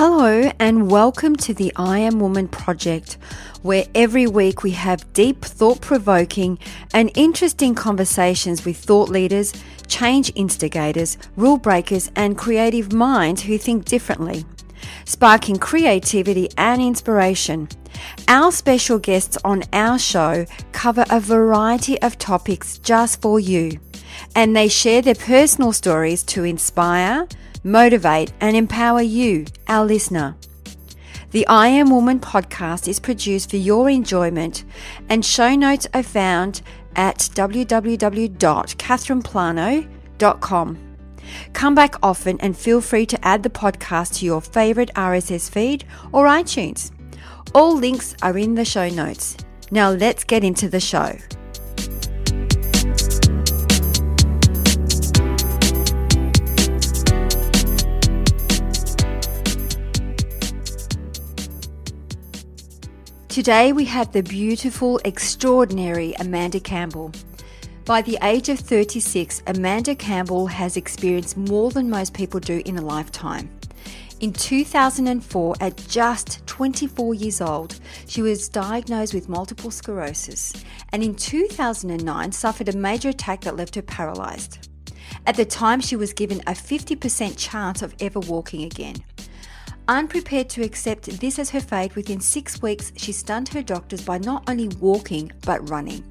Hello and welcome to the I Am Woman project, where every week we have deep, thought-provoking and interesting conversations with thought leaders, change instigators, rule breakers and creative minds who think differently, sparking creativity and inspiration. Our special guests on our show cover a variety of topics just for you, and they share their personal stories to inspire, motivate and empower you, our listener. The I Am Woman podcast is produced for your enjoyment, and show notes are found at www.catherineplano.com. Come back often and feel free to add the podcast to your favourite RSS feed or iTunes. All links are in the show notes. Now let's get into the show. Today we have the beautiful, extraordinary Amanda Campbell. By the age of 36, Amanda Campbell has experienced more than most people do in a lifetime. In 2004, at just 24 years old, she was diagnosed with multiple sclerosis, and in 2009 suffered a major attack that left her paralysed. At the time, she was given a 50% chance of ever walking again. Unprepared to accept this as her fate, within 6 weeks she stunned her doctors by not only walking but running.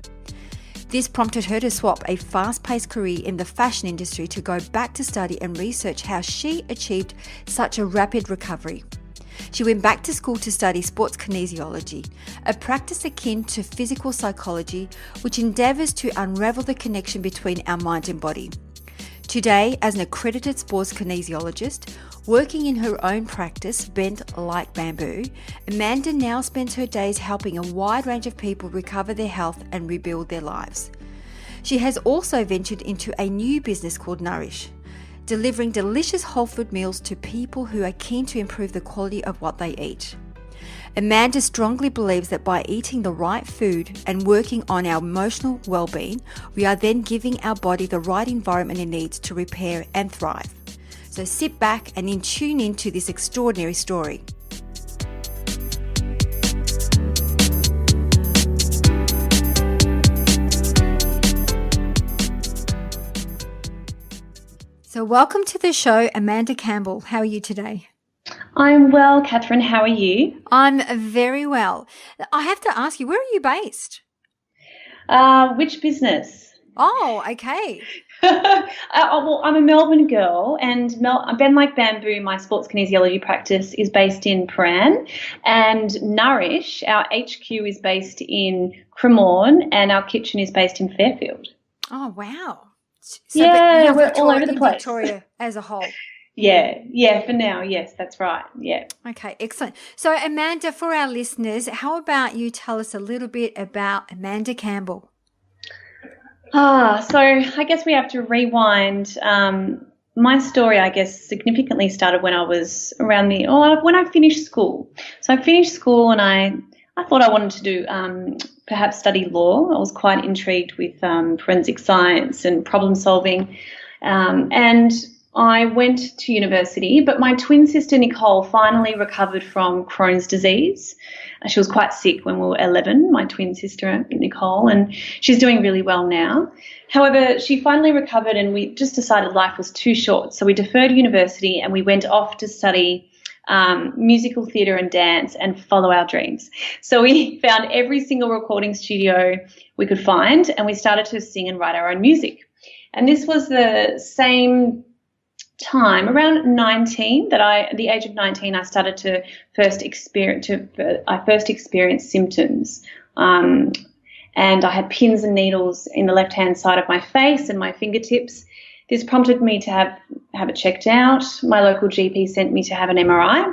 This prompted her to swap a fast-paced career in the fashion industry to go back to study and research how she achieved such a rapid recovery. She went back to school to study sports kinesiology, a practice akin to physical psychology, which endeavours to unravel the connection between our mind and body. Today, as an accredited sports kinesiologist, working in her own practice, bent like bamboo, Amanda now spends her days helping a wide range of people recover their health and rebuild their lives. She has also ventured into a new business called Nourish, delivering delicious whole food meals to people who are keen to improve the quality of what they eat. Amanda strongly believes that by eating the right food and working on our emotional well-being, we are then giving our body the right environment it needs to repair and thrive. So sit back and tune into this extraordinary story. So welcome to the show, Amanda Campbell. How are you today? I'm well, Catherine. How are you? I'm very well. I have to ask you, where are you based? Which business? Oh, okay. Well, I'm a Melbourne girl, and Ben Like Bamboo, my sports kinesiology practice, is based in Prahran, and Nourish, our HQ, is based in Cremorne, and our kitchen is based in Fairfield. Oh, wow. So, yeah, we're all over the place. Victoria as a whole. Yeah, for now, yes, that's right, yeah. Okay, excellent. So, Amanda, for our listeners, how about you tell us a little bit about Amanda Campbell? So I guess we have to rewind. My story, I guess, significantly started when I was around when I finished school. So I finished school and I thought I wanted to do perhaps study law. I was quite intrigued with forensic science and problem solving, and I went to university, but my twin sister Nicole finally recovered from Crohn's disease. She was quite sick when we were 11, my twin sister Nicole, and she's doing really well now. However, she finally recovered and we just decided life was too short. So we deferred university and we went off to study musical theatre and dance and follow our dreams. So we found every single recording studio we could find and we started to sing and write our own music. And this was the same time, around 19, the age of 19, I started to first experience symptoms. And I had pins and needles in the left-hand side of my face and my fingertips. This prompted me to have it checked out. My local GP sent me to have an MRI,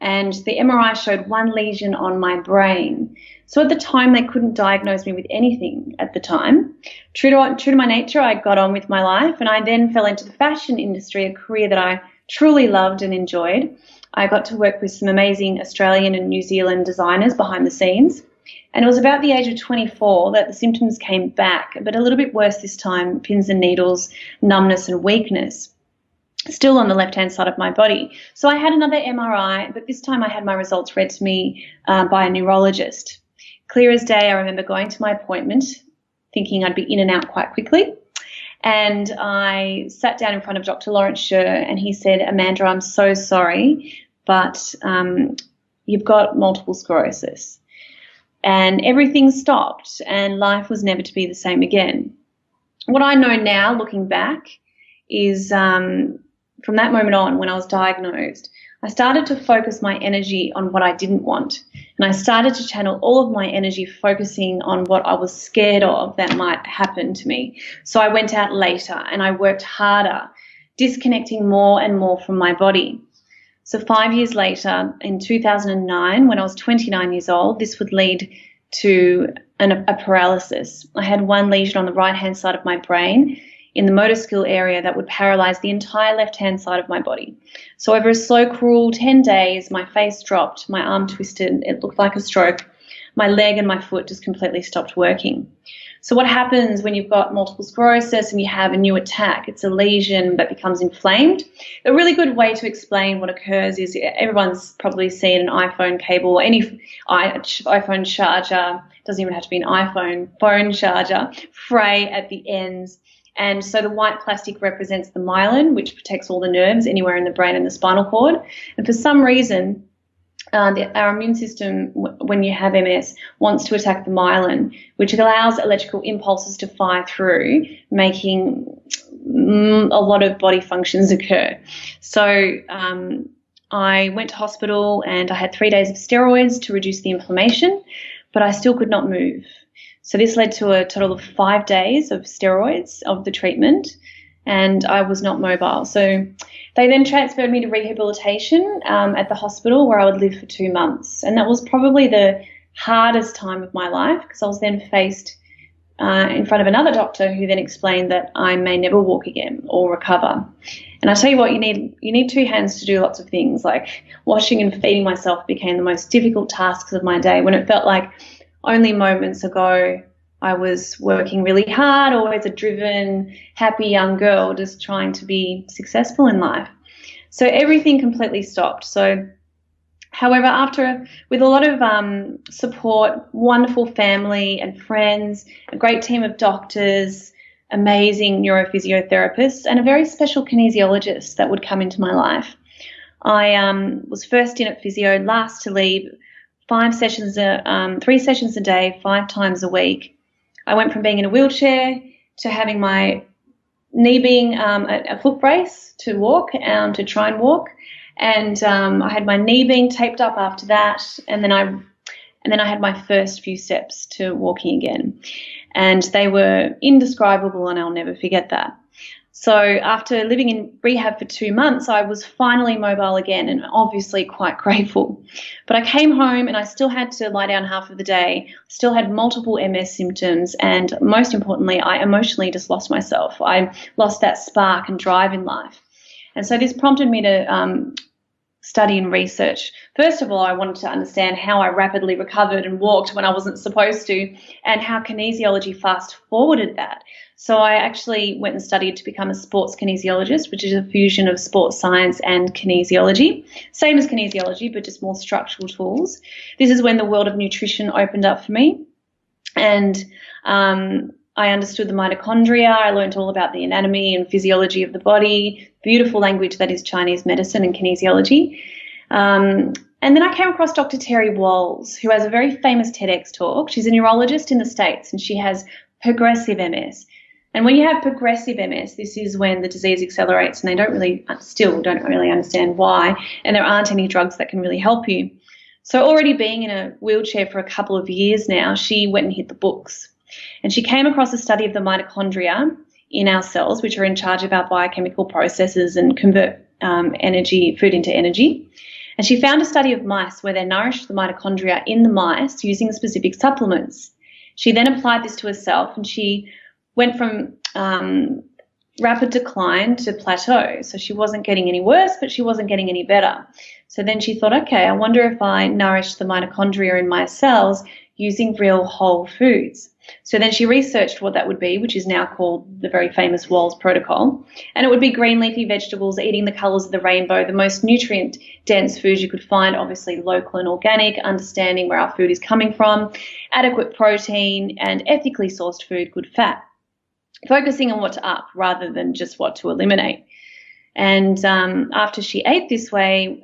and the MRI showed one lesion on my brain. So at the time, they couldn't diagnose me with anything at the time. True to my nature, I got on with my life, and I then fell into the fashion industry, a career that I truly loved and enjoyed. I got to work with some amazing Australian and New Zealand designers behind the scenes. And it was about the age of 24 that the symptoms came back, but a little bit worse this time, pins and needles, numbness and weakness. still on the left-hand side of my body. So I had another MRI, but this time I had my results read to me by a neurologist. Clear as day, I remember going to my appointment, thinking I'd be in and out quite quickly. And I sat down in front of Dr. Lawrence Scher, and he said, "Amanda, I'm so sorry, but you've got multiple sclerosis." And everything stopped, and life was never to be the same again. What I know now, looking back, is from that moment on, when I was diagnosed, I started to focus my energy on what I didn't want. And I started to channel all of my energy focusing on what I was scared of that might happen to me. So I went out later and I worked harder, disconnecting more and more from my body. So 5 years later, in 2009, when I was 29 years old, this would lead to a paralysis. I had one lesion on the right-hand side of my brain in the motor skill area that would paralyze the entire left-hand side of my body. So over a slow, cruel 10 days, my face dropped, my arm twisted, it looked like a stroke. My leg and my foot just completely stopped working. So what happens when you've got multiple sclerosis and you have a new attack? It's a lesion that becomes inflamed. A really good way to explain what occurs is everyone's probably seen an iPhone cable or any iPhone charger, doesn't even have to be an iPhone, phone charger, fray at the ends. And so the white plastic represents the myelin, which protects all the nerves anywhere in the brain and the spinal cord. And for some reason, our immune system, when you have MS, wants to attack the myelin, which allows electrical impulses to fire through, making a lot of body functions occur. So I went to hospital and I had 3 days of steroids to reduce the inflammation, but I still could not move. So this led to a total of 5 days of steroids of the treatment, and I was not mobile. So they then transferred me to rehabilitation at the hospital, where I would live for 2 months. And that was probably the hardest time of my life, because I was then faced in front of another doctor who then explained that I may never walk again or recover. And I tell you what, you need two hands to do lots of things. Like washing and feeding myself became the most difficult tasks of my day, when it felt like only moments ago I was working really hard, always a driven, happy young girl just trying to be successful in life. So everything completely stopped. So, however, with a lot of support, wonderful family and friends, a great team of doctors, amazing neurophysiotherapists, and a very special kinesiologist that would come into my life, I was first in at physio, last to leave, 3 sessions a day, 5 times a week. I went from being in a wheelchair to having my knee being a foot brace to walk, to try and walk, and I had my knee being taped up after that, and then I had my first few steps to walking again, and they were indescribable, and I'll never forget that. So after living in rehab for 2 months, I was finally mobile again, and obviously quite grateful. But I came home and I still had to lie down half of the day, still had multiple MS symptoms, and most importantly, I emotionally just lost myself. I lost that spark and drive in life. And so this prompted me to study and research. First of all, I wanted to understand how I rapidly recovered and walked when I wasn't supposed to, and how kinesiology fast forwarded that. So I actually went and studied to become a sports kinesiologist, which is a fusion of sports science and kinesiology. Same as kinesiology, but just more structural tools. This is when the world of nutrition opened up for me. And I understood the mitochondria. I learned all about the anatomy and physiology of the body, beautiful language that is Chinese medicine and kinesiology. And then I came across Dr. Terry Walls, who has a very famous TEDx talk. She's a neurologist in the States, and she has progressive MS. And when you have progressive MS, this is when the disease accelerates, and they still don't really understand why, and there aren't any drugs that can really help you. So already being in a wheelchair for a couple of years now, she went and hit the books. And she came across a study of the mitochondria in our cells, which are in charge of our biochemical processes and convert food into energy. And she found a study of mice where they nourished the mitochondria in the mice using specific supplements. She then applied this to herself, and she went from rapid decline to plateau. So she wasn't getting any worse, but she wasn't getting any better. So then she thought, okay, I wonder if I nourish the mitochondria in my cells using real whole foods. So then she researched what that would be, which is now called the very famous Walls Protocol. And it would be green leafy vegetables, eating the colours of the rainbow, the most nutrient-dense foods you could find, obviously local and organic, understanding where our food is coming from, adequate protein, and ethically sourced food, good fat. Focusing on what to up rather than just what to eliminate. And after she ate this way,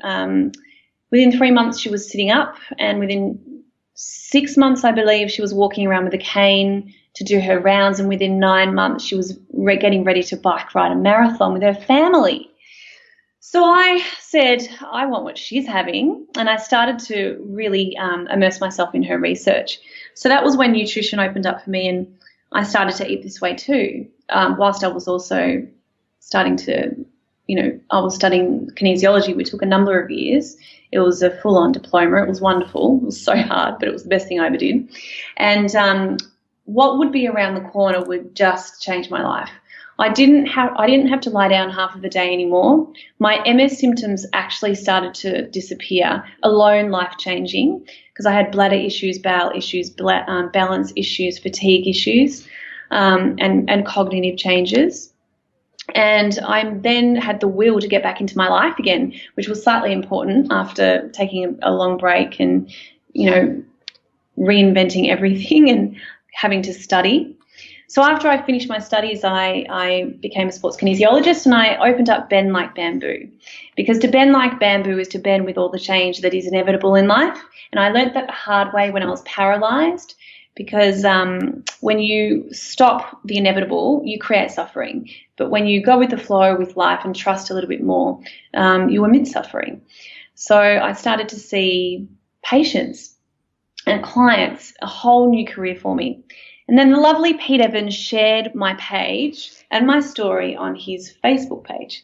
within 3 months she was sitting up, and within 6 months, I believe, she was walking around with a cane to do her rounds, and within 9 months she was getting ready to bike ride a marathon with her family. So I said, I want what she's having, and I started to really immerse myself in her research. So that was when nutrition opened up for me, and I started to eat this way too, whilst I was also starting to, I was studying kinesiology, which took a number of years. It was a full-on diploma. It was wonderful. It was so hard, but it was the best thing I ever did. And what would be around the corner would just change my life. I didn't have to lie down half of the day anymore. My MS symptoms actually started to disappear, alone life-changing, because I had bladder issues, bowel issues, balance issues, fatigue issues, and cognitive changes. And I then had the will to get back into my life again, which was slightly important after taking a long break and, reinventing everything and having to study. So after I finished my studies, I became a sports kinesiologist, and I opened up Bend Like Bamboo, because to bend like bamboo is to bend with all the change that is inevitable in life. And I learnt that the hard way when I was paralysed, because when you stop the inevitable, you create suffering. But when you go with the flow with life and trust a little bit more, you omit suffering. So I started to see patients and clients, a whole new career for me. And then the lovely Pete Evans shared my page and my story on his Facebook page.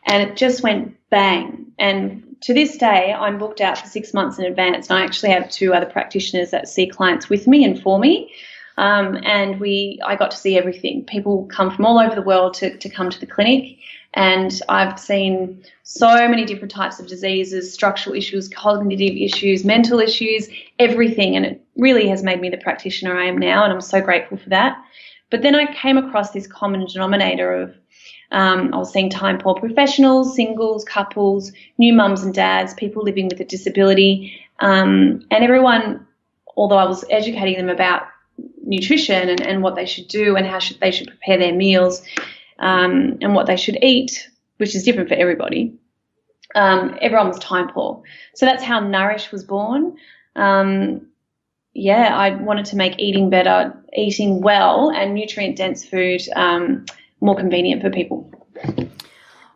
And it just went bang. And to this day, I'm booked out for 6 months in advance. And I actually have 2 other practitioners that see clients with me and for me. And I got to see everything. People come from all over the world to come to the clinic. And I've seen so many different types of diseases, structural issues, cognitive issues, mental issues, everything. And it really has made me the practitioner I am now, and I'm so grateful for that. But then I came across this common denominator of I was seeing time-poor professionals, singles, couples, new mums and dads, people living with a disability, and everyone, although I was educating them about nutrition and what they should do and how they should prepare their meals, and what they should eat, which is different for everybody. Everyone was time poor. So that's how Nourish was born. I wanted to make eating better, eating well, and nutrient-dense food more convenient for people.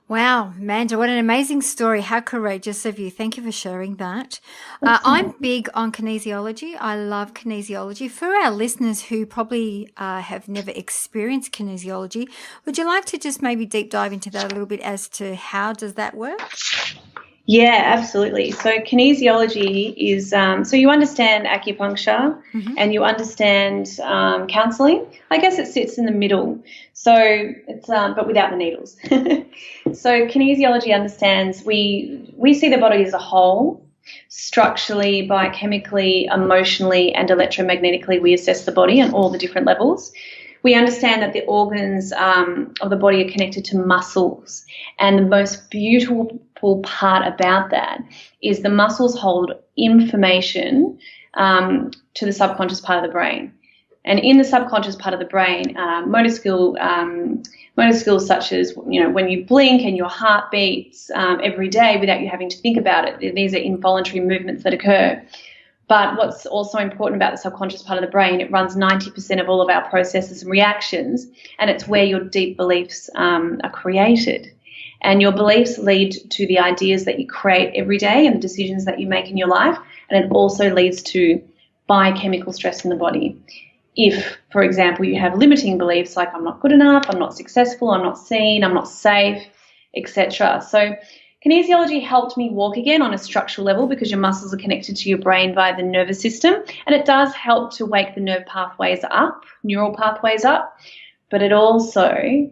Wow, Amanda, what an amazing story. How courageous of you. Thank you for sharing that. I'm big on kinesiology. I love kinesiology. For our listeners who probably have never experienced kinesiology, would you like to just maybe deep dive into that a little bit as to how does that work? Yeah, absolutely. So kinesiology is, so you understand acupuncture and you understand counselling. I guess it sits in the middle. So it's, but without the needles. So kinesiology understands we see the body as a whole. Structurally, biochemically, emotionally, and electromagnetically, we assess the body on all the different levels. We understand that the organs of the body are connected to muscles, and the most beautiful part about that is the muscles hold information to the subconscious part of the brain. And in the subconscious part of the brain, motor skills such as, when you blink and your heart beats every day without you having to think about it. These are involuntary movements that occur. But what's also important about the subconscious part of the brain, it runs 90% of all of our processes and reactions, and it's where your deep beliefs are created. And your beliefs lead to the ideas that you create every day and the decisions that you make in your life, and it also leads to biochemical stress in the body. If, for example, you have limiting beliefs like I'm not good enough, I'm not successful, I'm not seen, I'm not safe, etc. So kinesiology helped me walk again on a structural level because your muscles are connected to your brain via the nervous system, and it does help to wake the nerve pathways up, neural pathways up, but it also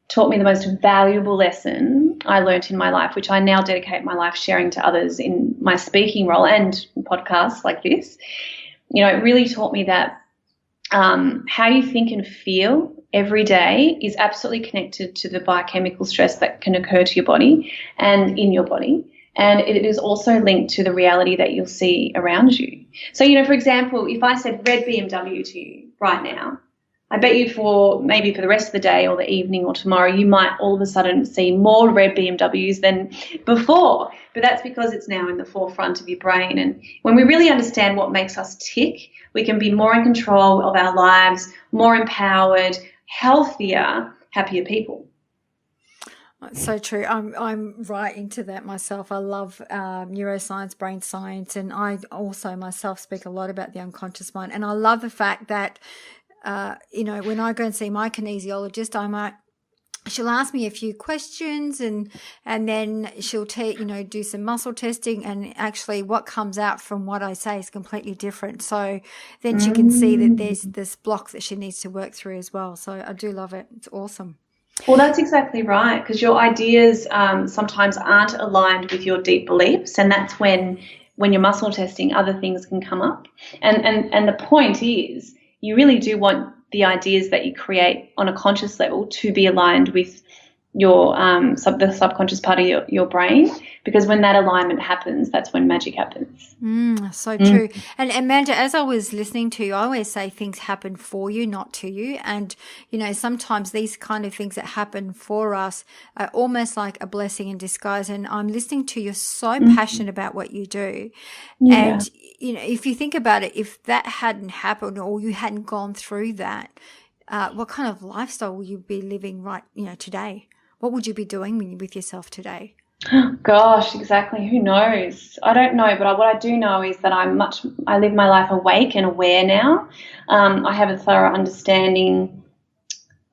taught me the most valuable lesson I learnt in my life, which I now dedicate my life sharing to others in my speaking role and podcasts like this. It really taught me that how you think and feel every day is absolutely connected to the biochemical stress that can occur to your body and in your body. And it is also linked to the reality that you'll see around you. So, for example, if I said red BMW to you right now, I bet you for the rest of the day or the evening or tomorrow, you might all of a sudden see more red BMWs than before. But that's because it's now in the forefront of your brain. And when we really understand what makes us tick, we can be more in control of our lives, more empowered, healthier, happier people. So true. I'm right into that myself. I love neuroscience, brain science, and I also myself speak a lot about the unconscious mind. And I love the fact that when I go and see my kinesiologist, she'll ask me a few questions and then she'll do some muscle testing, and actually what comes out from what I say is completely different. So then she can see that there's this block that she needs to work through as well. So I do love it. It's awesome. Well, that's exactly right, because your ideas sometimes aren't aligned with your deep beliefs, and that's when you're muscle testing, other things can come up. And the point is, you really do want the ideas that you create on a conscious level to be aligned with your the subconscious part of your brain, because when that alignment happens, that's when magic happens. So true. And Amanda, as I was listening to you, I always say things happen for you, not to you. And, sometimes these kind of things that happen for us are almost like a blessing in disguise. And I'm listening to you, you're so passionate about what you do. Yeah. And, if you think about it, if that hadn't happened or you hadn't gone through that, what kind of lifestyle will you be living today? What would you be doing with yourself today? Gosh, exactly. Who knows? I don't know, but what I do know is that I live my life awake and aware now. I have a thorough understanding.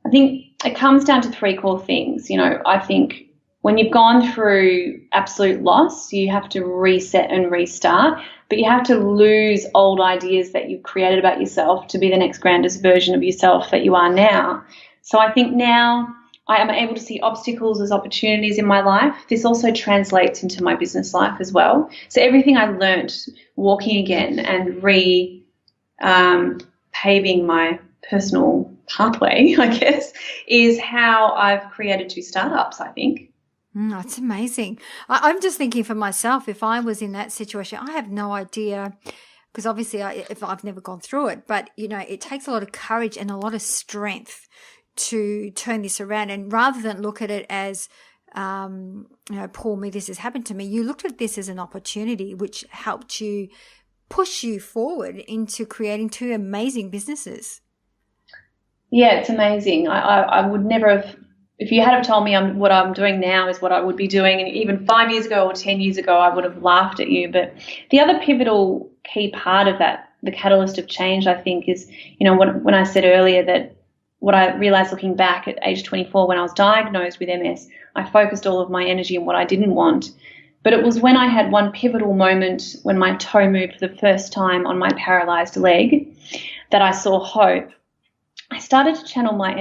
I think it comes down to three core things. I think when you've gone through absolute loss, you have to reset and restart, but you have to lose old ideas that you've created about yourself to be the next grandest version of yourself that you are now. So I think now I am able to see obstacles as opportunities in my life. This also translates into my business life as well. So everything I learnt walking again and paving my personal pathway, I guess, is how I've created 2 startups, I think. That's amazing. I'm just thinking for myself, if I was in that situation, I have no idea, because obviously if I've never gone through it, but, it takes a lot of courage and a lot of strength to turn this around. And rather than look at it as, poor me, this has happened to me, you looked at this as an opportunity which helped you push you forward into creating 2 amazing businesses. Yeah, it's amazing. I would never have, if you had have told me what I'm doing now is what I would be doing, and even 5 years ago or 10 years ago, I would have laughed at you. But the other pivotal key part of that, the catalyst of change, I think, is, when I said earlier that what I realized looking back at age 24 when I was diagnosed with MS, I focused all of my energy on what I didn't want. But it was when I had one pivotal moment when my toe moved for the first time on my paralysed leg that I saw hope. I started to channel my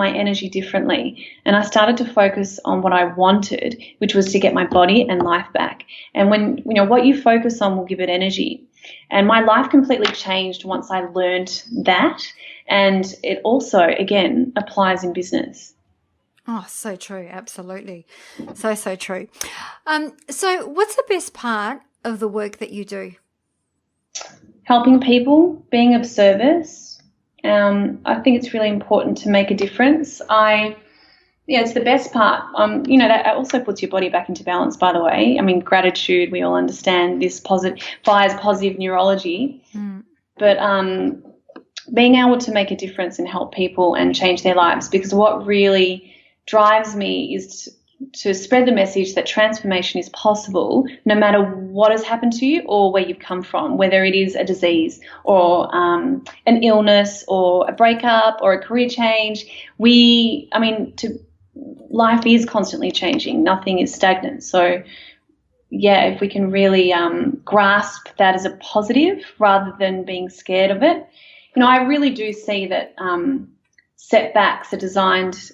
energy differently, and I started to focus on what I wanted, which was to get my body and life back. And when, what you focus on will give it energy. And my life completely changed once I learned that. And it also, again, applies in business. Oh, so true. Absolutely. So true. So what's the best part of the work that you do? Helping people, being of service. I think it's really important to make a difference. It's the best part. That also puts your body back into balance, by the way. I mean, gratitude, we all understand this fires positive neurology. But being able to make a difference and help people and change their lives, because what really drives me is to spread the message that transformation is possible no matter what has happened to you or where you've come from, whether it is a disease or an illness or a breakup or a career change. Life is constantly changing. Nothing is stagnant. So, yeah, if we can really grasp that as a positive rather than being scared of it. I really do see that setbacks are designed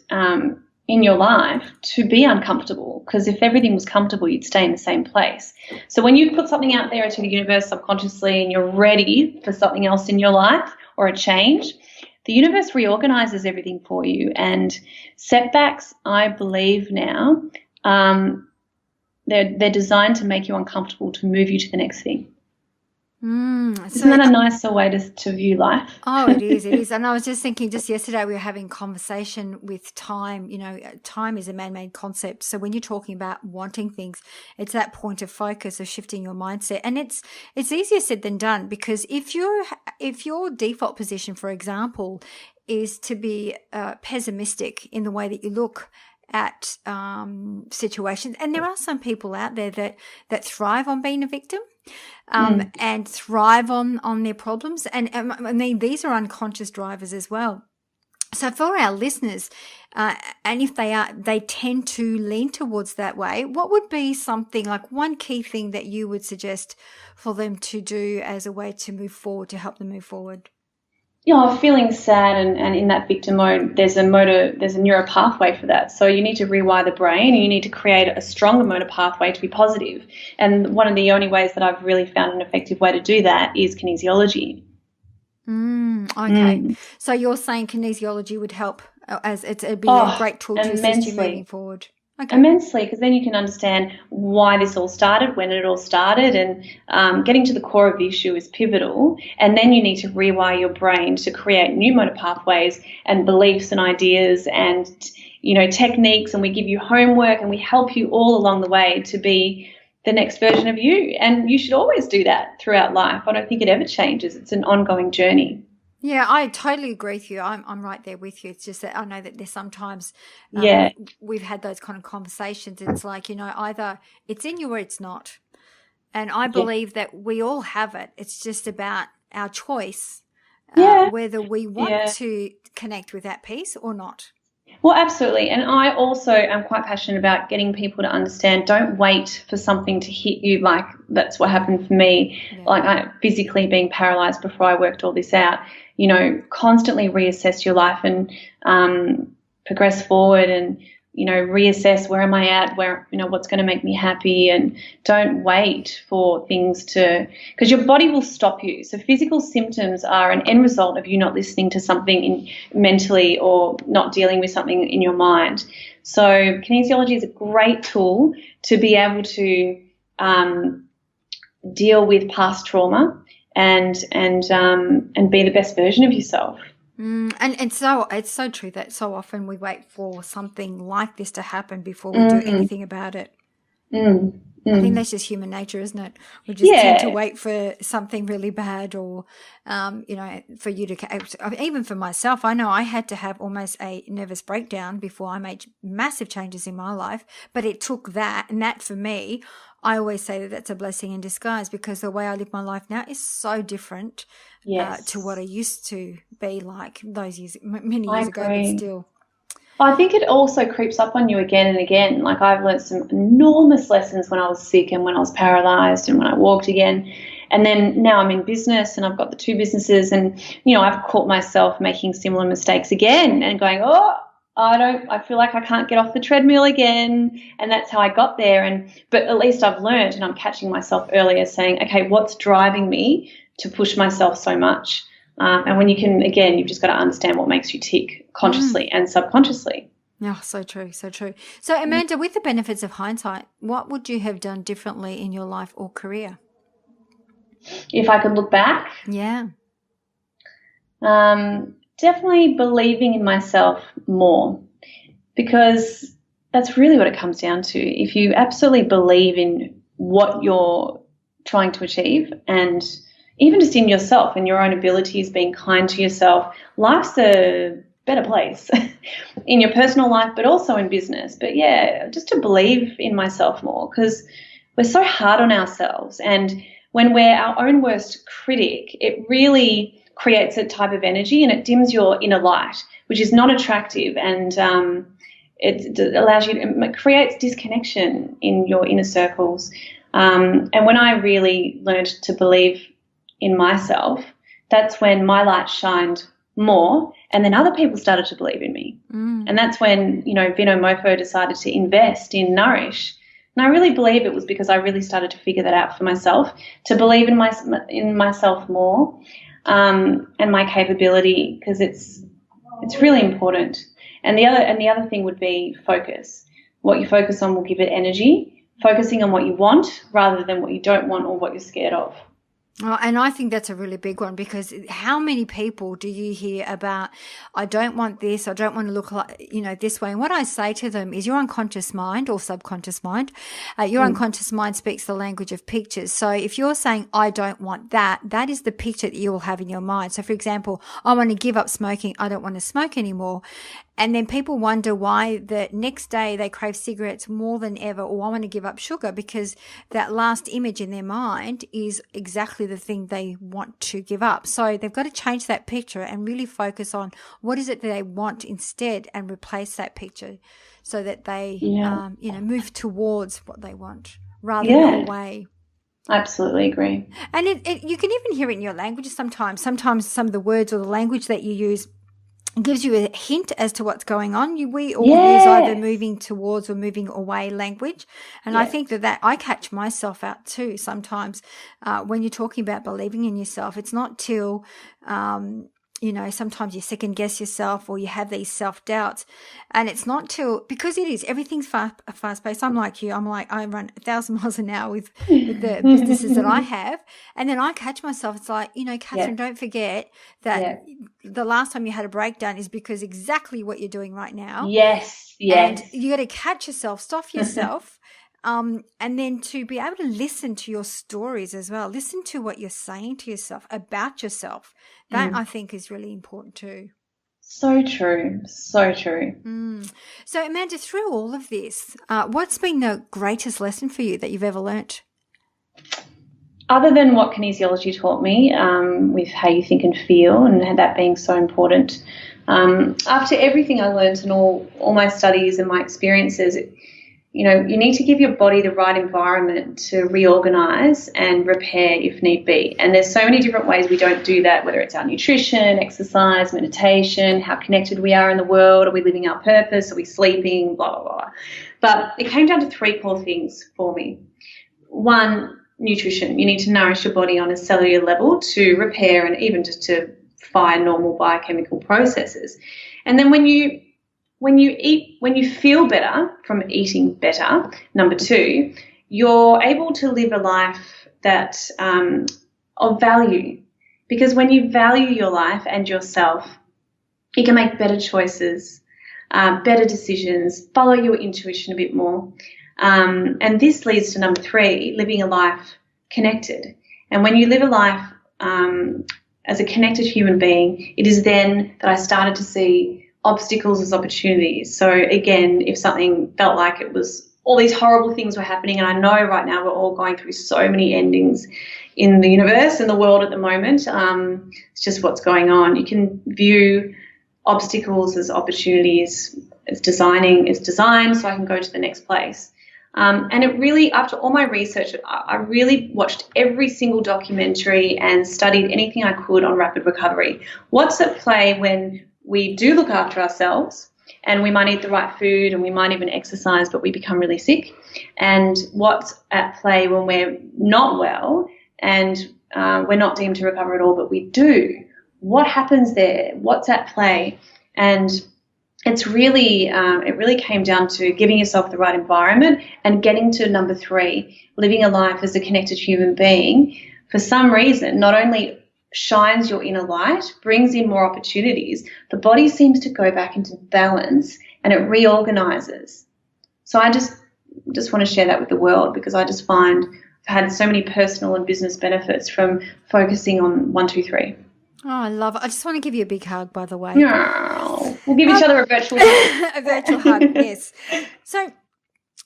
in your life to be uncomfortable, because if everything was comfortable, you'd stay in the same place. So when you put something out there into the universe subconsciously and you're ready for something else in your life or a change, the universe reorganizes everything for you. And setbacks, I believe now, they're designed to make you uncomfortable, to move you to the next thing. Isn't that a nicer way to view life? Oh, it is. It is. And I was just thinking, just yesterday we were having conversation with time. You know, time is a man-made concept. So when you're talking about wanting things, it's that point of focus of shifting your mindset. And it's easier said than done, because if your default position, for example, is to be pessimistic in the way that you look at situations, and there are some people out there that thrive on being a victim. And thrive on their problems. And I mean, these are unconscious drivers as well. So for our listeners, and if they tend to lean towards that way, what would be something like one key thing that you would suggest for them to do as a way to move forward, to help them move forward? You know, feeling sad and in that victim mode, there's a neural pathway for that. So you need to rewire the brain, and you need to create a stronger motor pathway to be positive. And one of the only ways that I've really found an effective way to do that is kinesiology. Okay. So you're saying kinesiology would help, as it'd be a great tool to assist you moving forward. Okay. Immensely, because then you can understand why this all started, when it all started, and getting to the core of the issue is pivotal. And then you need to rewire your brain to create new motor pathways and beliefs and ideas and, you know, techniques. And we give you homework and we help you all along the way to be the next version of you. And you should always do that throughout life. I don't think it ever changes. It's an ongoing journey. Yeah, I totally agree with you. I'm right there with you. It's just that I know that there's sometimes we've had those kind of conversations. It's like, you know, either it's in you or it's not. And I believe that we all have it. It's just about our choice, whether we want to connect with that piece or not. Well, absolutely. And I also am quite passionate about getting people to understand, don't wait for something to hit you. Like that's what happened for me. Yeah. Like I physically being paralysed before I worked all this out. You know, constantly reassess your life and progress forward and, you know, reassess where am I at, where, you know, what's going to make me happy, and don't wait for things because your body will stop you. So physical symptoms are an end result of you not listening to something mentally or not dealing with something in your mind. So kinesiology is a great tool to be able to deal with past trauma and be the best version of yourself. And so it's so true that so often we wait for something like this to happen before we do anything about it. I think that's just human nature, isn't it? We just tend to wait for something really bad, or, you know, for you to, even for myself, I know I had to have almost a nervous breakdown before I made massive changes in my life, but it took that. And that for me, I always say that that's a blessing in disguise, because the way I live my life now is so different to what I used to be like those years, many years ago, but still. I think it also creeps up on you again and again. Like I've learned some enormous lessons when I was sick and when I was paralysed and when I walked again. And then now I'm in business and I've got the 2 businesses, and, you know, I've caught myself making similar mistakes again and going, I feel like I can't get off the treadmill again. And that's how I got there. But at least I've learned, and I'm catching myself earlier saying, okay, what's driving me to push myself so much? And when you can, again, you've just got to understand what makes you tick consciously and subconsciously. Yeah, so true, so true. So, Amanda, with the benefits of hindsight, what would you have done differently in your life or career? If I could look back? Yeah. Definitely believing in myself more, because that's really what it comes down to. If you absolutely believe in what you're trying to achieve, and even just in yourself and your own abilities, being kind to yourself, life's a better place in your personal life, but also in business. But yeah, just to believe in myself more, because we're so hard on ourselves. And when we're our own worst critic, it really creates a type of energy, and it dims your inner light, which is not attractive. And it allows you to, it creates disconnection in your inner circles. And when I really learned to believe in myself, that's when my light shined more, and then other people started to believe in me. And that's when, Vino Mofo decided to invest in Nourish. And I really believe it was because I really started to figure that out for myself, to believe in myself more, and my capability, because it's really important. And the other thing would be focus. What you focus on will give it energy. Focusing on what you want rather than what you don't want or what you're scared of. Oh, and I think that's a really big one, because how many people do you hear about, I don't want this, I don't want to look like, this way. And what I say to them is your unconscious mind or subconscious mind, your unconscious mind speaks the language of pictures. So if you're saying, I don't want that, that is the picture that you will have in your mind. So for example, I want to give up smoking, I don't want to smoke anymore. And then people wonder why the next day they crave cigarettes more than ever, or I want to give up sugar, because that last image in their mind is exactly the thing they want to give up. So they've got to change that picture and really focus on what is it that they want instead, and replace that picture so that they, move towards what they want rather than away. Absolutely agree. And you can even hear it in your language sometimes. Sometimes some of the words or the language that you use gives you a hint as to what's going on. We all use either moving towards or moving away language. And I think that I catch myself out too sometimes when you're talking about believing in yourself. It's not till, sometimes you second guess yourself or you have these self-doubts, and it's not till, because everything's fast paced. I'm like you. I run 1,000 miles an hour with the businesses that I have. And then I catch myself. It's like, Catherine, don't forget that the last time you had a breakdown is because exactly what you're doing right now. Yes. And you got to catch yourself, stop yourself. And then to be able to listen to your stories as well, listen to what you're saying to yourself about yourself. That I think is really important too. So true. So true. So Amanda, through all of this, what's been the greatest lesson for you that you've ever learnt? Other than what kinesiology taught me, with how you think and feel, and that being so important, after everything I learned and all my studies and my experiences, you need to give your body the right environment to reorganize and repair if need be. And there's so many different ways we don't do that, whether it's our nutrition, exercise, meditation, how connected we are in the world, are we living our purpose, are we sleeping, blah, blah, blah. But it came down to 3 core things for me. 1, nutrition. You need to nourish your body on a cellular level to repair and even just to fire normal biochemical processes. And then when you feel better from eating better, number 2, you're able to live a life that of value. Because when you value your life and yourself, you can make better choices, better decisions, follow your intuition a bit more. And this leads to number 3, living a life connected. And when you live a life as a connected human being, it is then that I started to see obstacles as opportunities. So again, if something felt like it was all these horrible things were happening, and I know right now we're all going through so many endings in the universe and the world at the moment, it's just what's going on. You can view obstacles as opportunities. It's designed so I can go to the next place. And it really, after all my research, I really watched every single documentary and studied anything I could on rapid recovery. What's at play when we do look after ourselves, and we might eat the right food and we might even exercise, but we become really sick? And what's at play when we're not well and we're not deemed to recover at all, but we do? What happens there? What's at play? And it's really, it really came down to giving yourself the right environment and getting to number 3, living a life as a connected human being. For some reason, not only shines your inner light, brings in more opportunities, the body seems to go back into balance and it reorganizes. So I just want to share that with the world, because I just find I've had so many personal and business benefits from focusing on 1, 2, 3. Oh, I love it. I just want to give you a big hug, by the way. No. We'll give each other a virtual hug. A virtual hug, yes. So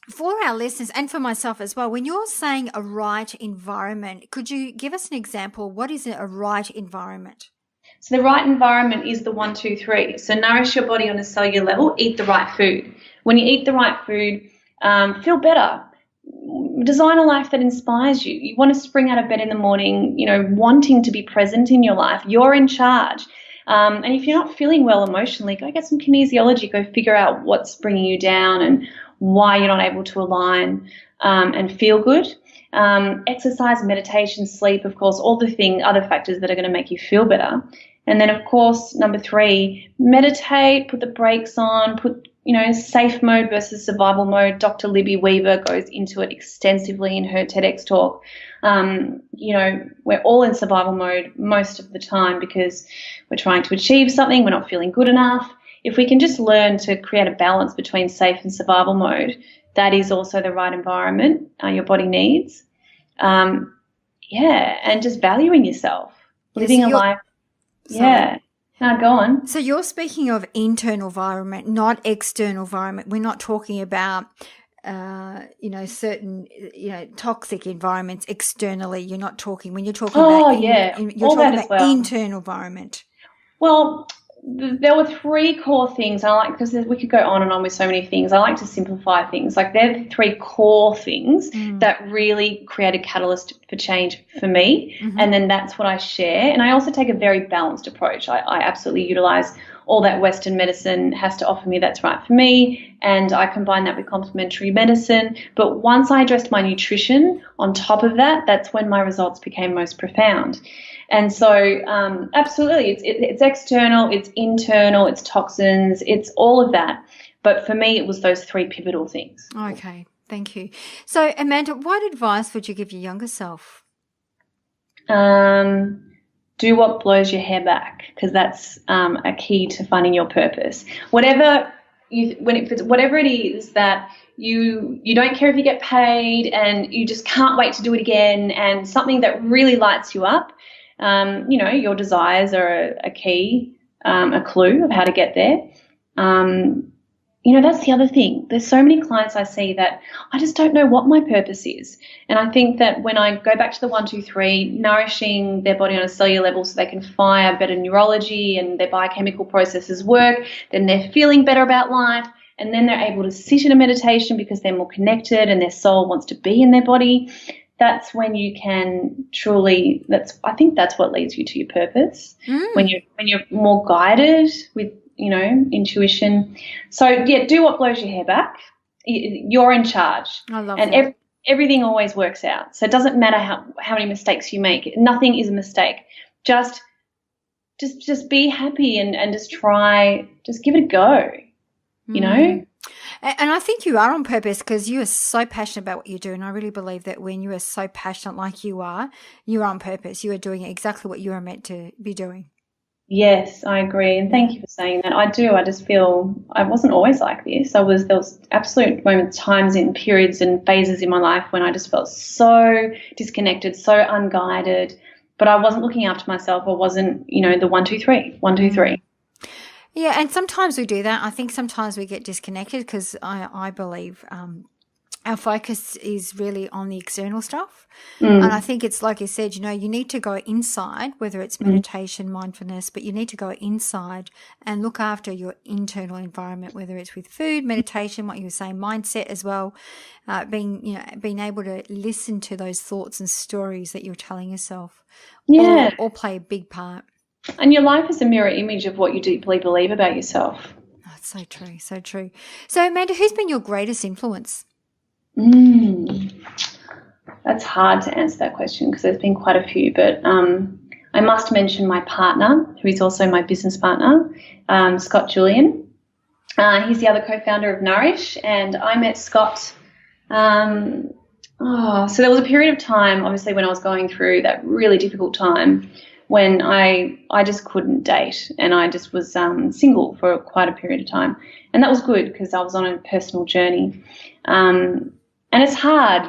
for our listeners and for myself as well, when you're saying a right environment, could you give us an example? What is a right environment? So the right environment is the 1, 2, 3. So nourish your body on a cellular level, eat the right food. When you eat the right food, feel better. Design a life that inspires you. You want to spring out of bed in the morning, wanting to be present in your life. You're in charge. And if you're not feeling well emotionally, go get some kinesiology, go figure out what's bringing you down and why you're not able to align and feel good. Exercise, meditation, sleep, of course, all the other factors that are going to make you feel better. And then, of course, number 3, meditate, put the brakes on, put, safe mode versus survival mode. Dr. Libby Weaver goes into it extensively in her TEDx talk. We're all in survival mode most of the time because we're trying to achieve something, we're not feeling good enough. If we can just learn to create a balance between safe and survival mode, that is also the right environment your body needs. And just valuing yourself, living a life. Yeah. Now go on. So you're speaking of internal environment, not external environment. We're not talking about, certain, toxic environments externally. You're not talking, when you're talking about, you're talking about internal environment. Well, there were 3 core things. I like, because we could go on and on with so many things. I like to simplify things. Like, they're the 3 core things that really create a catalyst for change for me. And then that's what I share. And I also take a very balanced approach. I absolutely utilize all that Western medicine has to offer me that's right for me. And I combine that with complementary medicine. But once I addressed my nutrition on top of that, that's when my results became most profound. And so, absolutely, it's external, it's internal, it's toxins, it's all of that. But for me, it was those 3 pivotal things. Okay, thank you. So, Amanda, what advice would you give your younger self? Do what blows your hair back, because that's a key to finding your purpose. Whatever it is that you don't care if you get paid and you just can't wait to do it again, and something that really lights you up. Your desires are a key, a clue of how to get there. That's the other thing. There's so many clients I see that I just don't know what my purpose is. And I think that when I go back to the 1, 2, 3, nourishing their body on a cellular level so they can fire better neurology and their biochemical processes work, then they're feeling better about life, and then they're able to sit in a meditation because they're more connected and their soul wants to be in their body. That's when you can truly, I think that's what leads you to your purpose. When you're more guided with, intuition. So do what blows your hair back. You're in charge. I love that. And everything always works out. So it doesn't matter how many mistakes you make. Nothing is a mistake. Just be happy and just try, just give it a go, And I think you are on purpose because you are so passionate about what you do. And I really believe that when you are so passionate like you are on purpose. You are doing exactly what you are meant to be doing. Yes, I agree. And thank you for saying that. I do. I just feel I wasn't always like this. There was absolute moments, times in periods and phases in my life when I just felt so disconnected, so unguided. But I wasn't looking after myself. I wasn't, the 1, 2, 3, 1, 2, 3. Yeah, and sometimes we do that. I think sometimes we get disconnected because I believe our focus is really on the external stuff. And I think it's like you said, you need to go inside, whether it's meditation, mindfulness, but you need to go inside and look after your internal environment, whether it's with food, meditation, what you were saying, mindset as well, being able to listen to those thoughts and stories that you're telling yourself. Yeah. All play a big part. And your life is a mirror image of what you deeply believe about yourself. That's so true, so true. So, Amanda, who's been your greatest influence? That's hard to answer that question because there's been quite a few, but I must mention my partner, who is also my business partner, Scott Julian. He's the other co-founder of Nourish, and I met Scott. So there was a period of time, obviously, when I was going through that really difficult time when I just couldn't date, and I just was single for quite a period of time. And that was good because I was on a personal journey. And it's hard,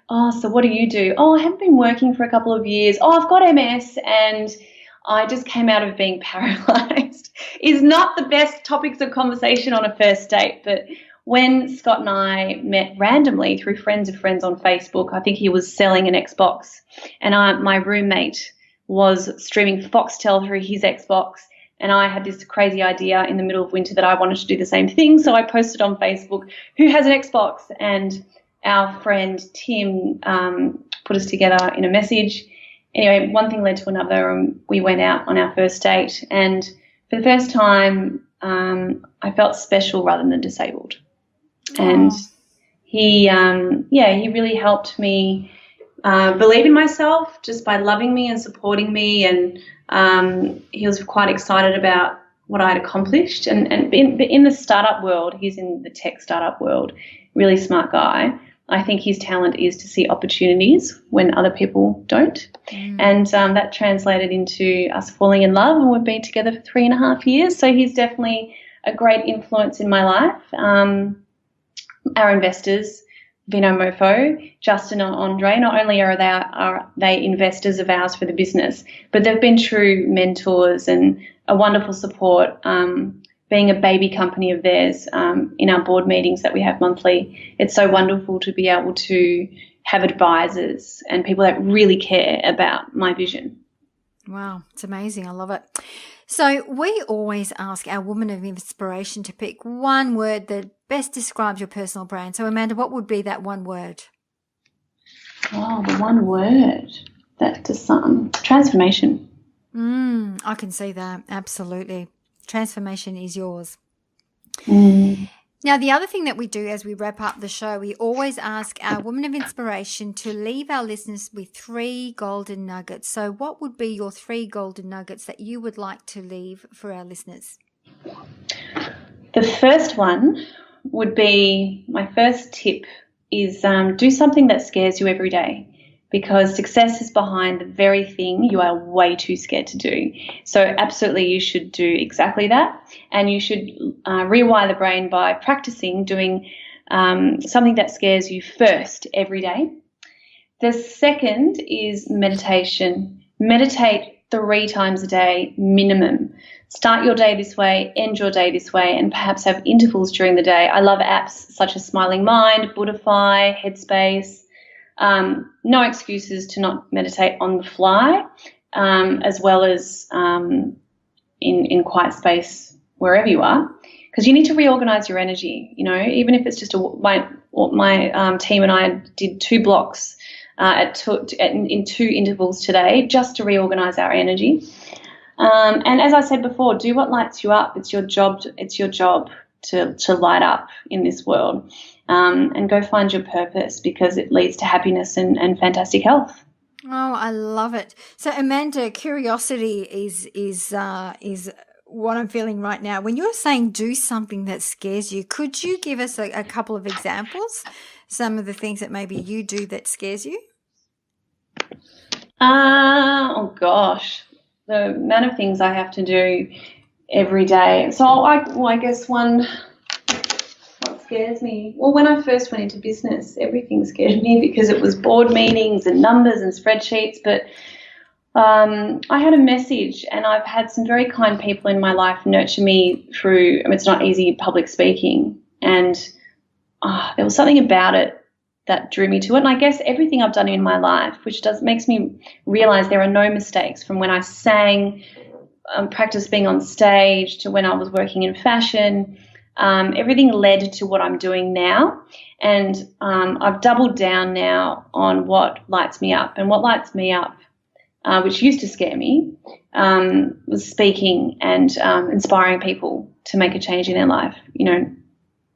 so what do you do? Oh, I haven't been working for a couple of years. Oh, I've got MS and I just came out of being paralysed. Is not the best topics of conversation on a first date. But when Scott and I met randomly through friends of friends on Facebook, I think he was selling an Xbox, and my roommate was streaming Foxtel through his Xbox, and I had this crazy idea in the middle of winter that I wanted to do the same thing. So I posted on Facebook, who has an Xbox? And our friend Tim put us together in a message, anyway, one thing led to another, and we went out on our first date. And for the first time, I felt special rather than disabled. And he really helped me believe in myself just by loving me and supporting me. And he was quite excited about what I had accomplished. And in the startup world, he's in the tech startup world, really smart guy. I think his talent is to see opportunities when other people don't. And that translated into us falling in love, and we've been together for 3.5 years. So he's definitely a great influence in my life. Our investors, Vino Mofo, Justin and Andre, not only are they investors of ours for the business, but they've been true mentors and a wonderful support, being a baby company of theirs in our board meetings that we have monthly. It's so wonderful to be able to have advisors and people that really care about my vision. Wow, it's amazing. I love it. So we always ask our woman of inspiration to pick one word that best describes your personal brand. So Amanda, what would be that one word? Oh, the one word that does transformation. I can see that. Absolutely. Transformation is yours. Now, the other thing that we do as we wrap up the show, we always ask our woman of inspiration to leave our listeners with 3 golden nuggets. So what would be your 3 golden nuggets that you would like to leave for our listeners? The first one would be, my first tip is do something that scares you every day, because success is behind the very thing you are way too scared to do. So absolutely you should do exactly that, and you should rewire the brain by practicing doing something that scares you first every day. The second is meditation. Meditate 3 times a day minimum. Start your day this way, end your day this way, and perhaps have intervals during the day. I love apps such as Smiling Mind, Buddhify, Headspace. No excuses to not meditate on the fly, as well as in quiet space wherever you are, because you need to reorganize your energy. You know, even if it's just my team and I did 2 blocks in 2 intervals today just to reorganize our energy. And as I said before, do what lights you up. It's your job. It's your job to light up in this world. And go find your purpose, because it leads to happiness and fantastic health. Oh, I love it. So Amanda, curiosity is what I'm feeling right now. When you're saying do something that scares you, could you give us a couple of examples, some of the things that maybe you do that scares you? Oh gosh, the amount of things I have to do every day. So I guess what scares me? Well, when I first went into business, everything scared me because it was board meetings and numbers and spreadsheets. But I had a message, and I've had some very kind people in my life nurture me through. It's not easy public speaking, and there was something about it that drew me to it. And I guess everything I've done in my life, which makes me realize there are no mistakes, from when I sang, practiced being on stage, to when I was working in fashion. Everything led to what I'm doing now, and I've doubled down now on what lights me up. And what lights me up, which used to scare me, was speaking and inspiring people to make a change in their life.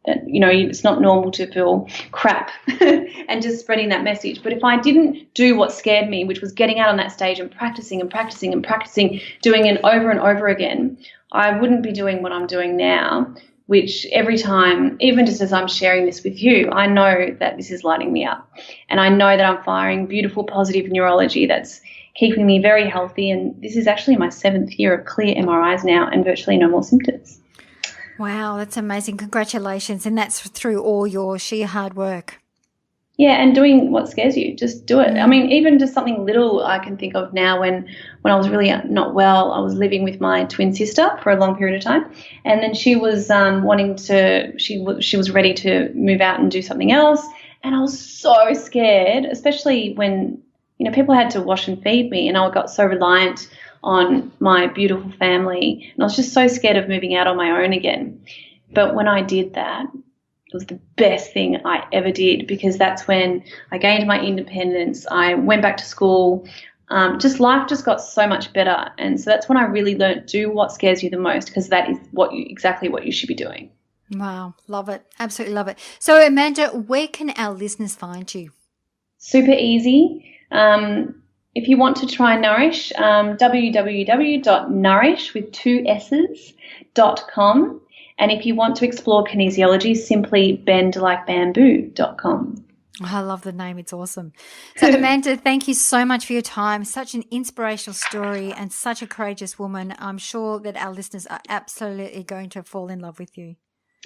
It's not normal to feel crap and just spreading that message. But if I didn't do what scared me, which was getting out on that stage and practicing and practicing and practicing, doing it over and over again, I wouldn't be doing what I'm doing now, which every time, even just as I'm sharing this with you, I know that this is lighting me up. And I know that I'm firing beautiful, positive neurology that's keeping me very healthy. And this is actually my 7th year of clear MRIs now and virtually no more symptoms. Wow, that's amazing. Congratulations. And that's through all your sheer hard work. Yeah, and doing what scares you, just do it. I mean, even just something little I can think of now. When I was really not well, I was living with my twin sister for a long period of time, and then she was she was ready to move out and do something else, and I was so scared, especially when people had to wash and feed me, and I got so reliant on my beautiful family, and I was just so scared of moving out on my own again. But when I did that, it was the best thing I ever did, because that's when I gained my independence. I went back to school. just life just got so much better. And so that's when I really learned, do what scares you the most, because that is exactly what you should be doing. Wow. Love it. Absolutely love it. So Amanda, where can our listeners find you? Super easy. If you want to try Nourish, www.nourish with 2 S's.com. And if you want to explore kinesiology, simply bendlikebamboo.com. I love the name. It's awesome. So Amanda, thank you so much for your time. Such an inspirational story and such a courageous woman. I'm sure that our listeners are absolutely going to fall in love with you.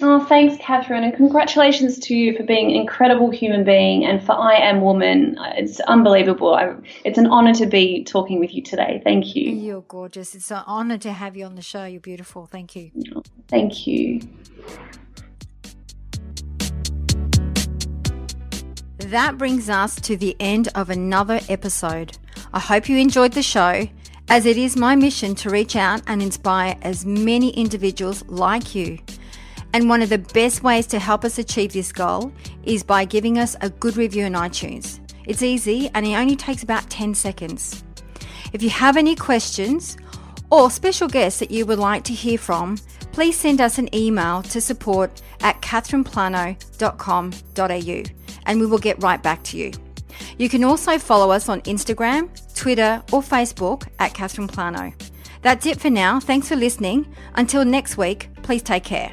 Oh, thanks, Catherine, and congratulations to you for being an incredible human being and for I Am Woman. It's unbelievable. It's an honour to be talking with you today. Thank you. You're gorgeous. It's an honour to have you on the show. You're beautiful. Thank you. Thank you. That brings us to the end of another episode. I hope you enjoyed the show, as it is my mission to reach out and inspire as many individuals like you. And one of the best ways to help us achieve this goal is by giving us a good review on iTunes. It's easy and it only takes about 10 seconds. If you have any questions or special guests that you would like to hear from, please send us an email to support@catherineplano.com.au and we will get right back to you. You can also follow us on Instagram, Twitter or Facebook @Catherine Plano. That's it for now. Thanks for listening. Until next week, please take care.